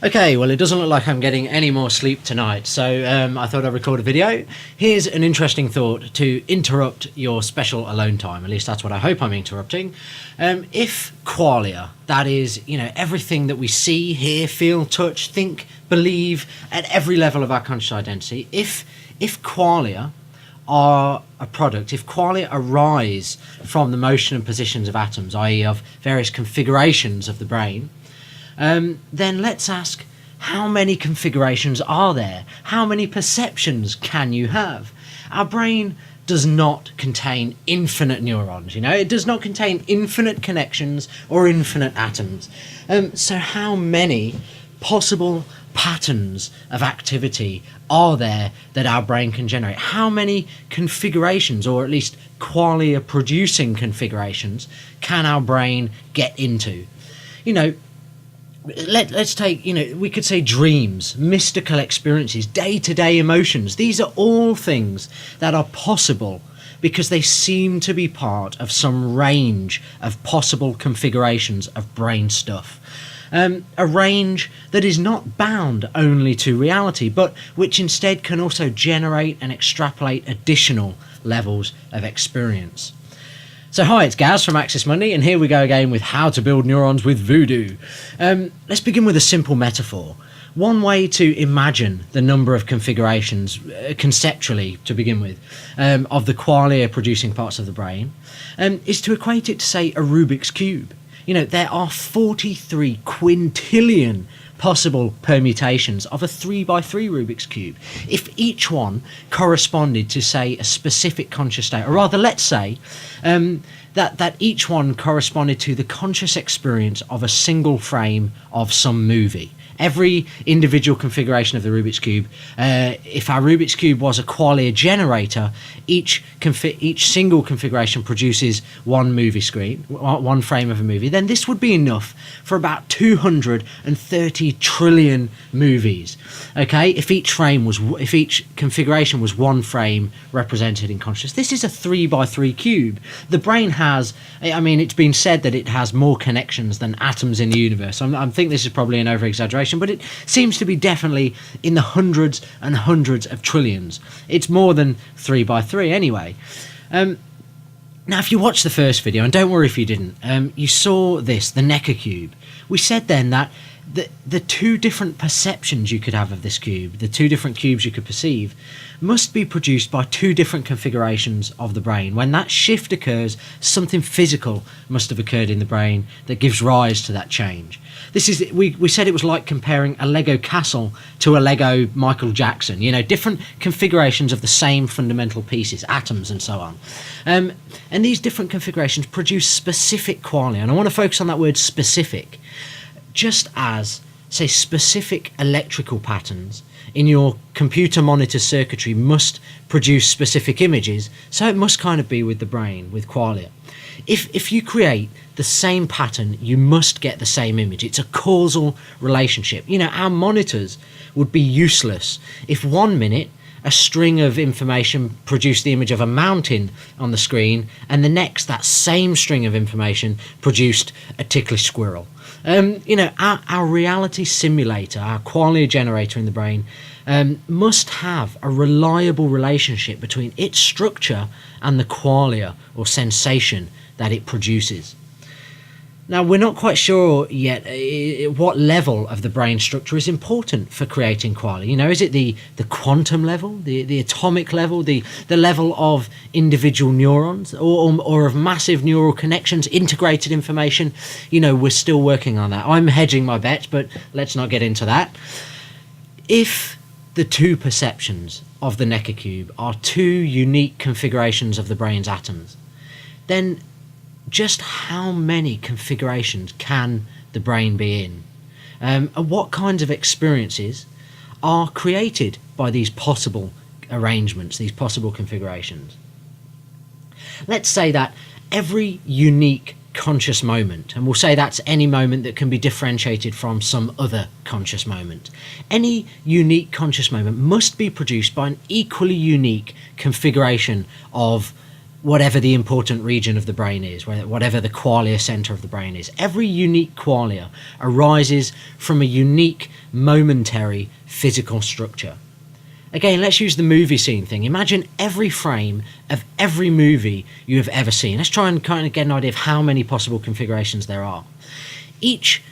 Okay, well, it doesn't look like I'm getting any more sleep tonight, so I thought I'd record a video. Here's an interesting thought to interrupt your special alone time. At least that's what I hope I'm interrupting. If qualia, that is, everything that we see, hear, feel, touch, think, believe, at every level of our conscious identity, if qualia are a product, if qualia arise from the motion and positions of atoms, i.e. of various configurations of the brain, then let's ask, how many configurations are there? How many perceptions can you have? Our brain does not contain infinite neurons, it does not contain infinite connections or infinite atoms. So how many possible patterns of activity are there that our brain can generate? How many configurations, or at least qualia producing configurations, can our brain get into? Let's take, we could say dreams, mystical experiences, day-to-day emotions. These are all things that are possible because they seem to be part of some range of possible configurations of brain stuff. A range that is not bound only to reality, but which instead can also generate and extrapolate additional levels of experience. So hi, it's Gaz from Access Money, and here we go again with how to build neurons with Voodoo. Let's begin with a simple metaphor. One way to imagine the number of configurations, conceptually to begin with, of the qualia producing parts of the brain, is to equate it to, say, a Rubik's Cube. There are 43 quintillion possible permutations of a 3x3 Rubik's Cube. If each one corresponded to, say, a specific conscious state, or rather, let's say, that each one corresponded to the conscious experience of a single frame of some movie. Every individual configuration of the Rubik's Cube, if our Rubik's Cube was a qualia generator, each single configuration produces one movie screen, one frame of a movie, then this would be enough for about 230 trillion movies. Okay, if each configuration was one frame represented in consciousness, this is a 3x3 cube. The brain has, it's been said that it has more connections than atoms in the universe. I think this is probably an over-exaggeration, but it seems to be definitely in the hundreds and hundreds of trillions. It's more than 3x3 anyway. Now, if you watched the first video, and don't worry if you didn't, you saw this, the Necker cube. We said then that the two different perceptions you could have of this cube, the two different cubes you could perceive, must be produced by two different configurations of the brain. When that shift occurs, something physical must have occurred in the brain that gives rise to that change. We said it was like comparing a Lego castle to a Lego Michael Jackson, different configurations of the same fundamental pieces, atoms and so on. And these different configurations produce specific qualia, and I want to focus on that word specific. Just as, say, specific electrical patterns in your computer monitor circuitry must produce specific images, so it must kind of be with the brain, with qualia. If you create the same pattern, you must get the same image. It's a causal relationship. Our monitors would be useless if 1 minute a string of information produced the image of a mountain on the screen, and the next that same string of information produced a ticklish squirrel. Our reality simulator, our qualia generator in the brain, must have a reliable relationship between its structure and the qualia or sensation that it produces. Now, we're not quite sure yet what level of the brain structure is important for creating qualia. Is it the quantum level, the atomic level, the level of individual neurons, or of massive neural connections, integrated information? We're still working on that. I'm hedging my bet, but let's not get into that. If the two perceptions of the Necker cube are two unique configurations of the brain's atoms, then just how many configurations can the brain be in? And what kinds of experiences are created by these possible arrangements, these possible configurations? Let's say that every unique conscious moment, and we'll say that's any moment that can be differentiated from some other conscious moment, any unique conscious moment must be produced by an equally unique configuration of whatever the important region of the brain is, whatever the qualia center of the brain is. Every unique qualia arises from a unique momentary physical structure. Again, let's use the movie scene thing. Imagine every frame of every movie you have ever seen. Let's try and kind of get an idea of how many possible configurations there are. Each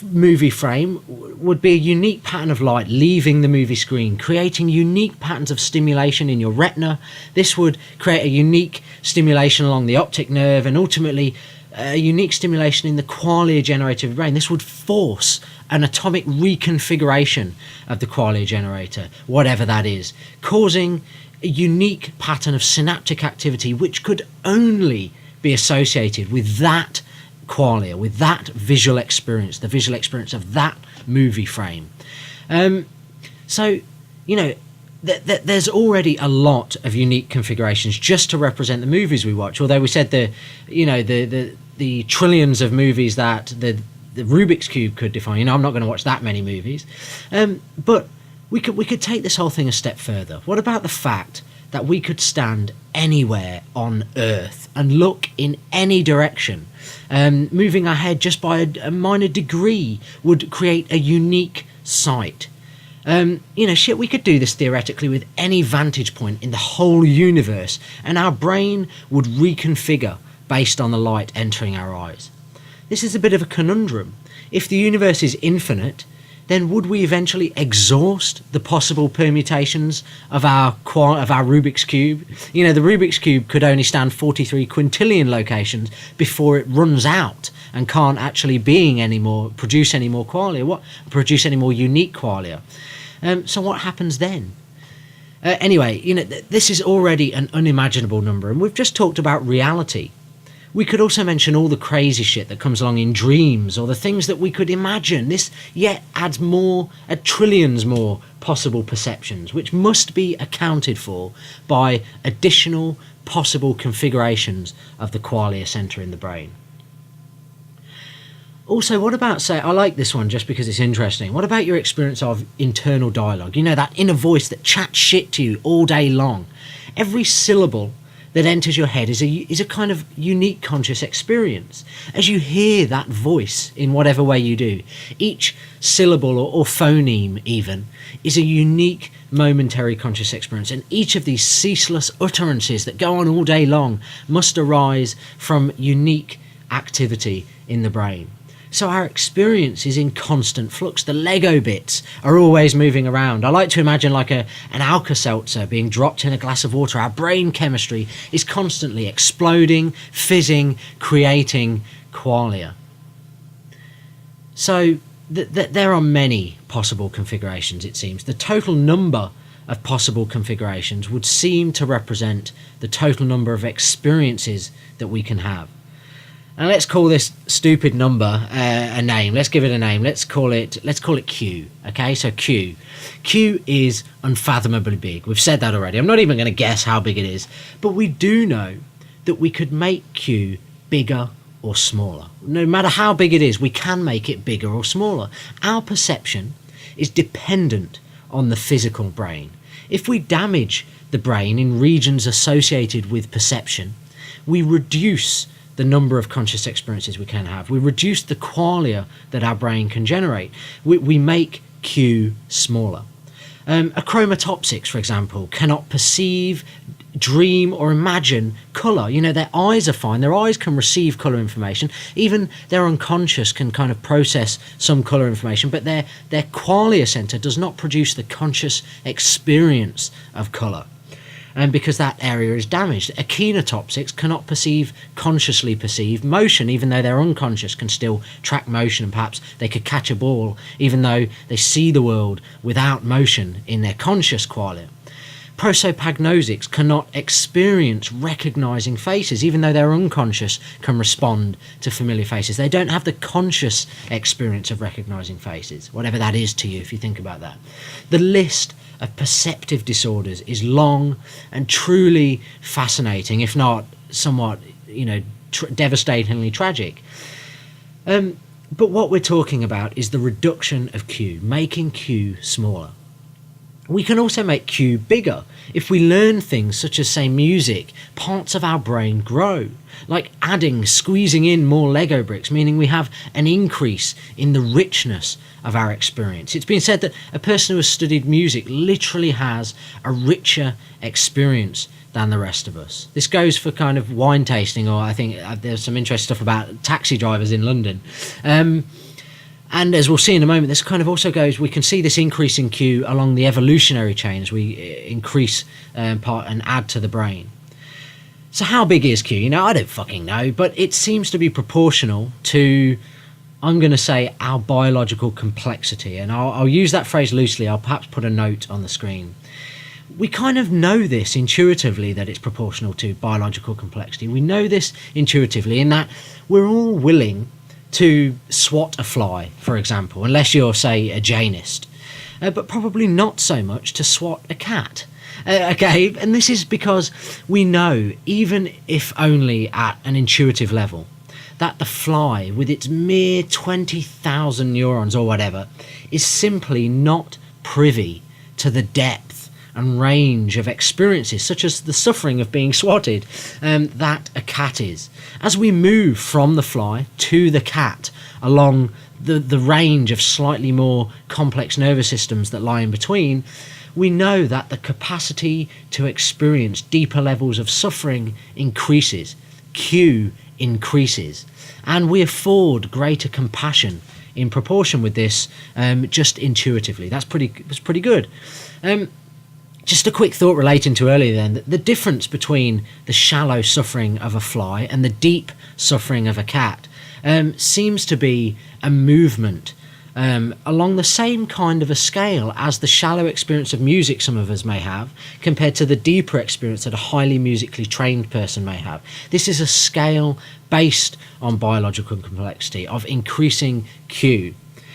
movie frame would be a unique pattern of light leaving the movie screen, creating unique patterns of stimulation in your retina. This would create a unique stimulation along the optic nerve, and ultimately a unique stimulation in the qualia generator of the brain. This would force an atomic reconfiguration of the qualia generator, whatever that is, causing a unique pattern of synaptic activity which could only be associated with that qualia, with that visual experience, the visual experience of that movie frame. So, you know, there's already a lot of unique configurations just to represent the movies we watch. Although we said the trillions of movies that the Rubik's Cube could define. You know, I'm not going to watch that many movies. But we could take this whole thing a step further. What about the fact that we could stand anywhere on Earth and look in any direction? Moving our head just by a minor degree would create a unique sight. We could do this theoretically with any vantage point in the whole universe, and our brain would reconfigure based on the light entering our eyes. This is a bit of a conundrum. If the universe is infinite, then would we eventually exhaust the possible permutations of our Rubik's Cube? You know, the Rubik's Cube could only stand 43 quintillion locations before it runs out and can't actually produce any more qualia, produce any more unique qualia. So what happens then? Anyway, you know, this is already an unimaginable number, and we've just talked about reality. We could also mention all the crazy shit that comes along in dreams, or the things that we could imagine. This yet adds trillions more possible perceptions, which must be accounted for by additional possible configurations of the qualia center in the brain. Also, what about, say, I like this one just because it's interesting. What about your experience of internal dialogue? You know, that inner voice that chats shit to you all day long. Every syllable that enters your head is a kind of unique conscious experience. As you hear that voice in whatever way you do, each syllable or phoneme even is a unique momentary conscious experience, and each of these ceaseless utterances that go on all day long must arise from unique activity in the brain. So our experience is in constant flux. The Lego bits are always moving around. I like to imagine like an Alka-Seltzer being dropped in a glass of water. Our brain chemistry is constantly exploding, fizzing, creating qualia. So there are many possible configurations, it seems. The total number of possible configurations would seem to represent the total number of experiences that we can have. And let's call this stupid number a name. Let's give it a name. Let's call it Q. Okay, so Q. Q is unfathomably big. We've said that already. I'm not even going to guess how big it is, but we do know that we could make Q bigger or smaller. No matter how big it is, we can make it bigger or smaller. Our perception is dependent on the physical brain. If we damage the brain in regions associated with perception, we reduce the number of conscious experiences we can have. We reduce the qualia that our brain can generate. We make Q smaller. A chromatopsics, for example, cannot perceive, dream, or imagine colour. You know, their eyes are fine. Their eyes can receive colour information. Even their unconscious can kind of process some colour information, but their qualia centre does not produce the conscious experience of colour. And because that area is damaged. Echinotopsics cannot consciously perceive motion, even though their unconscious can still track motion, and perhaps they could catch a ball, even though they see the world without motion in their conscious qualia. Prosopagnosics cannot experience recognising faces, even though their unconscious can respond to familiar faces. They don't have the conscious experience of recognising faces, whatever that is to you, if you think about that. The list of perceptive disorders is long and truly fascinating, if not somewhat, devastatingly tragic. But what we're talking about is the reduction of Q, making Q smaller. We can also make Q bigger. If we learn things such as, say, music, parts of our brain grow, like adding, squeezing in more Lego bricks, meaning we have an increase in the richness of our experience. It's been said that a person who has studied music literally has a richer experience than the rest of us. This goes for kind of wine tasting, or I think there's some interesting stuff about taxi drivers in London. And as we'll see in a moment, this kind of also goes, we can see this increase in Q along the evolutionary chain as we increase part and add to the brain. So how big is Q? I don't fucking know, but it seems to be proportional to, I'm going to say, our biological complexity. And I'll use that phrase loosely. I'll perhaps put a note on the screen. We kind of know this intuitively, that it's proportional to biological complexity. We know this intuitively in that we're all willing to swat a fly, for example, unless you're, say, a Jainist, but probably not so much to swat a cat. Okay, and this is because we know, even if only at an intuitive level, that the fly, with its mere 20,000 neurons or whatever, is simply not privy to the depth and range of experiences, such as the suffering of being swatted, that a cat is. As we move from the fly to the cat along the range of slightly more complex nervous systems that lie in between, we know that the capacity to experience deeper levels of suffering increases, Q increases, and we afford greater compassion in proportion with this, just intuitively. That's pretty good. Just a quick thought relating to earlier then, the difference between the shallow suffering of a fly and the deep suffering of a cat seems to be a movement along the same kind of a scale as the shallow experience of music some of us may have compared to the deeper experience that a highly musically trained person may have. This is a scale based on biological complexity of increasing Q.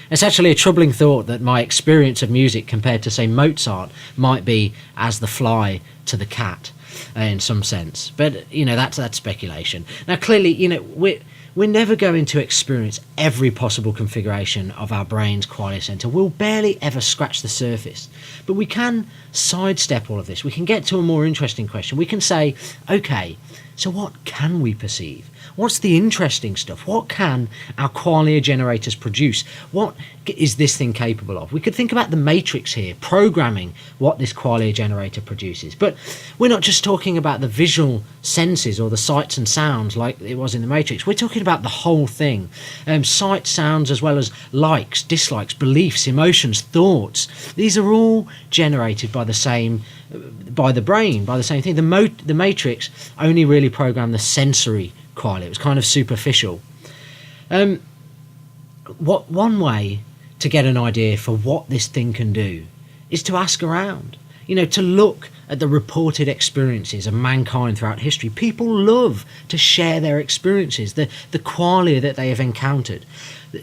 It's actually a troubling thought that my experience of music compared to, say, Mozart might be as the fly to the cat in some sense. But, that's speculation. Now, clearly, we're never going to experience every possible configuration of our brain's qualia center. We'll barely ever scratch the surface. But we can sidestep all of this. We can get to a more interesting question. We can say, okay, so what can we perceive? What's the interesting stuff? What can our qualia generators produce? What is this thing capable of? We could think about the matrix here, programming what this qualia generator produces. But we're not just talking about the visual senses or the sights and sounds like it was in the matrix. We're talking about the whole thing. Sight, sounds, as well as likes, dislikes, beliefs, emotions, thoughts. These are all generated by the brain, by the same thing. The matrix only really programmed the sensory qualia. It was kind of superficial. One way to get an idea for what this thing can do is to ask around, to look at the reported experiences of mankind throughout history. People love to share their experiences, the qualia that they have encountered.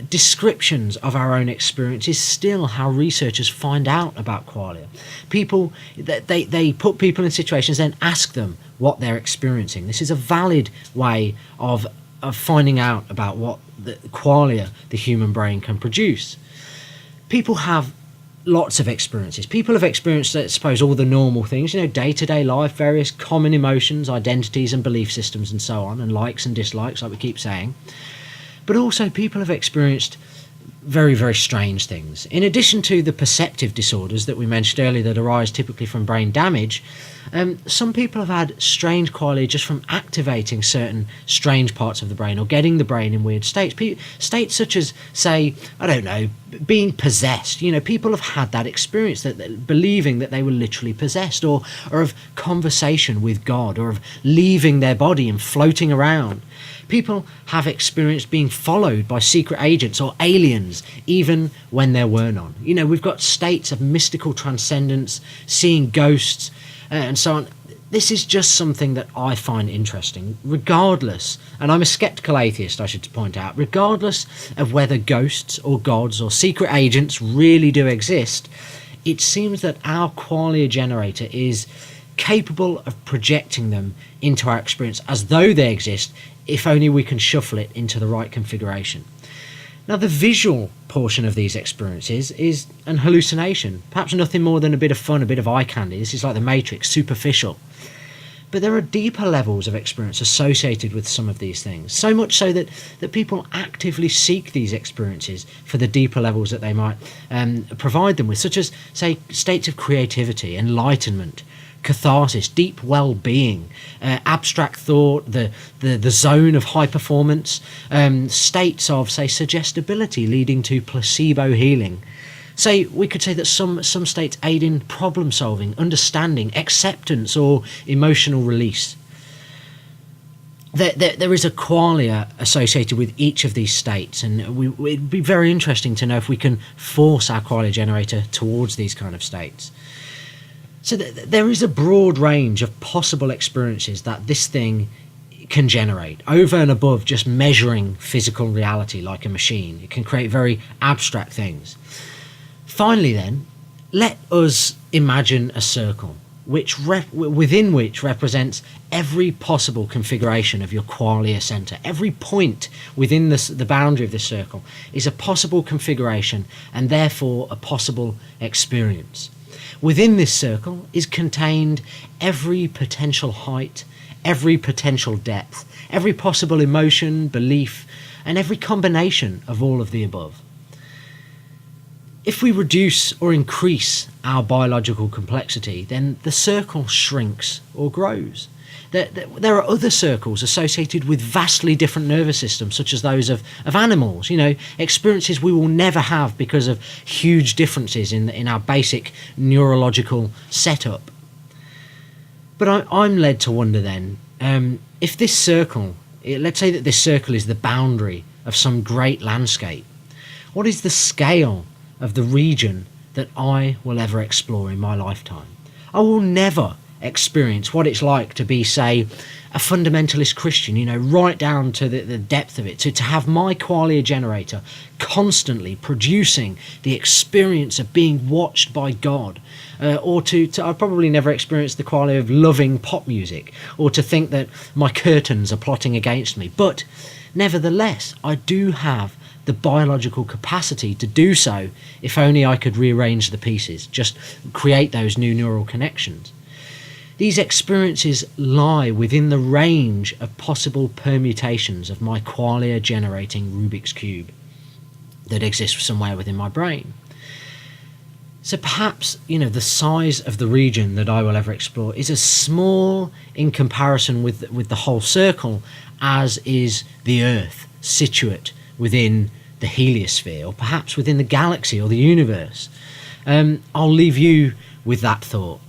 Descriptions of our own experience is still how researchers find out about qualia. They put people in situations, then ask them what they're experiencing. This is a valid way of finding out about what the qualia the human brain can produce. People have lots of experiences. People have experienced, I suppose, all the normal things, day-to-day life, various common emotions, identities and belief systems and so on, and likes and dislikes, like we keep saying. But also people have experienced very, very strange things. In addition to the perceptive disorders that we mentioned earlier that arise typically from brain damage, some people have had strange qualia just from activating certain strange parts of the brain or getting the brain in weird states. States such as, say, I don't know, being possessed. People have had that experience, that believing that they were literally possessed, or of conversation with God, or of leaving their body and floating around. People have experienced being followed by secret agents or aliens, even when there were none. We've got states of mystical transcendence, seeing ghosts, and so on. This is just something that I find interesting, regardless, and I'm a skeptical atheist, I should point out, regardless of whether ghosts or gods or secret agents really do exist, it seems that our qualia generator is capable of projecting them into our experience as though they exist, if only we can shuffle it into the right configuration. Now, the visual portion of these experiences is an hallucination, perhaps nothing more than a bit of fun, a bit of eye candy. This is like the Matrix, superficial. But there are deeper levels of experience associated with some of these things, so much so that people actively seek these experiences for the deeper levels that they might provide them with, such as, say, states of creativity, enlightenment, catharsis, deep well-being, abstract thought, the zone of high performance, states of, say, suggestibility leading to placebo healing. Say, we could say that some states aid in problem solving, understanding, acceptance, or emotional release. There is a qualia associated with each of these states, and it'd be very interesting to know if we can force our qualia generator towards these kind of states. So there is a broad range of possible experiences that this thing can generate, over and above just measuring physical reality like a machine. It can create very abstract things. Finally then, let us imagine a circle within which represents every possible configuration of your qualia center. Every point within the boundary of this circle is a possible configuration and therefore a possible experience. Within this circle is contained every potential height, every potential depth, every possible emotion, belief, and every combination of all of the above. If we reduce or increase our biological complexity, then the circle shrinks or grows. There are other circles associated with vastly different nervous systems, such as those of animals, experiences we will never have because of huge differences in our basic neurological setup. But I'm led to wonder then, if this circle, let's say that this circle is the boundary of some great landscape, what is the scale of the region that I will ever explore in my lifetime? I will never experience what it's like to be, say, a fundamentalist Christian, right down to the depth of it, to have my qualia generator constantly producing the experience of being watched by God, or I've probably never experienced the qualia of loving pop music, or to think that my curtains are plotting against me. But nevertheless, I do have the biological capacity to do so if only I could rearrange the pieces, just create those new neural connections. These experiences lie within the range of possible permutations of my qualia generating Rubik's Cube that exists somewhere within my brain. So perhaps, the size of the region that I will ever explore is as small in comparison with the whole circle as is the Earth, situate within the heliosphere, or perhaps within the galaxy or the universe. I'll leave you with that thought.